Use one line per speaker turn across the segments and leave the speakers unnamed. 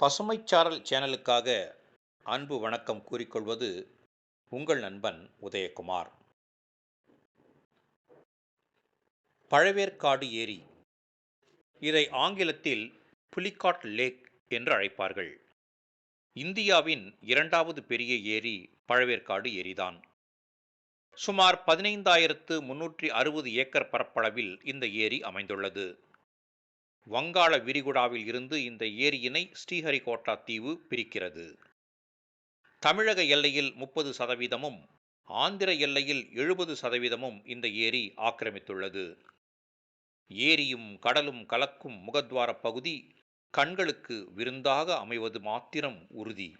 பசுமைச்சாரல் சேனலுக்காக அன்பு வணக்கம் கூறிக்கொள்வது உங்கள் நண்பன் உதயகுமார். பழவேற்காடு ஏரி, இதை ஆங்கிலத்தில் புலிகாட் லேக் என்று அழைப்பார்கள். இந்தியாவின் இரண்டாவது பெரிய ஏரி பழவேற்காடு ஏரிதான். சுமார் 15,360 ஏக்கர் பரப்பளவில் இந்த ஏரி அமைந்துள்ளது. வங்காள விரிகுடாவில் இருந்து இந்த ஏரியினை ஸ்ரீஹரிகோட்டா தீவு பிரிக்கிறது. தமிழக எல்லையில் 30%, ஆந்திர எல்லையில் 70% இந்த ஏரி ஆக்கிரமித்துள்ளது. ஏரியும் கடலும் கலக்கும் முகத்வார பகுதி கண்களுக்கு விருந்தாக அமைவது மாத்திரம் உறுதி.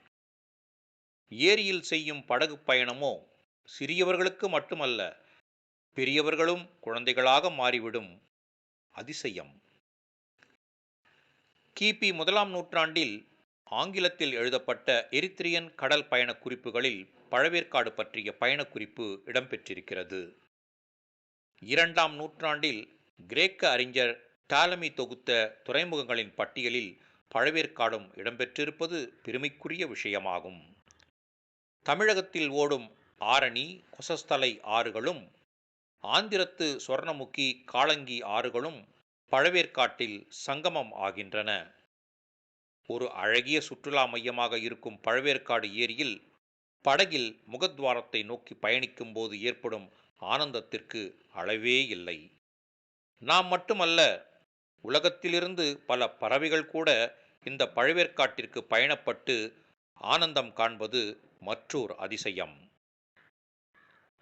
ஏரியில் செய்யும் படகு பயணமோ சிறியவர்களுக்கு மட்டுமல்ல, பெரியவர்களும் குழந்தைகளாக மாறிவிடும் அதிசயம். கிபி 1ஆம் நூற்றாண்டில் ஆங்கிலத்தில் எழுதப்பட்ட எரித்ரியன் கடல் பயண குறிப்புகளில் பழவேற்காடு பற்றிய பயணக்குறிப்பு இடம்பெற்றிருக்கிறது. 2ஆம் நூற்றாண்டில் கிரேக்க அறிஞர் டாலமி தொகுத்த துறைமுகங்களின் பட்டியலில் பழவேற்காடும் இடம்பெற்றிருப்பது பெருமைக்குரிய விஷயமாகும். தமிழகத்தில் ஓடும் ஆரணி, கொசஸ்தலை ஆறுகளும், ஆந்திரத்து சொர்ணமுகி, காளங்கி ஆறுகளும் பழவேற்காட்டில் சங்கமம் ஆகின்றன. ஒரு அழகிய சுற்றுலா மையமாக இருக்கும் பழவேற்காடு ஏரியில் படகில் முகத்வாரத்தை நோக்கி பயணிக்கும் போது ஏற்படும் ஆனந்தத்திற்கு அளவே இல்லை. நாம் மட்டுமல்ல, உலகத்திலிருந்து பல பறவைகள் கூட இந்த பழவேற்காட்டிற்கு பயணப்பட்டு ஆனந்தம் காண்பது மற்றொரு அதிசயம்.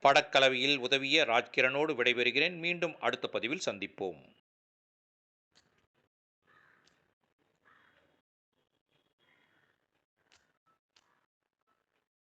படக்கலவையில் உதவிய ராஜ்கிரனோடு விடைபெறுகிறேன். மீண்டும் அடுத்த பதிவில் சந்திப்போம்.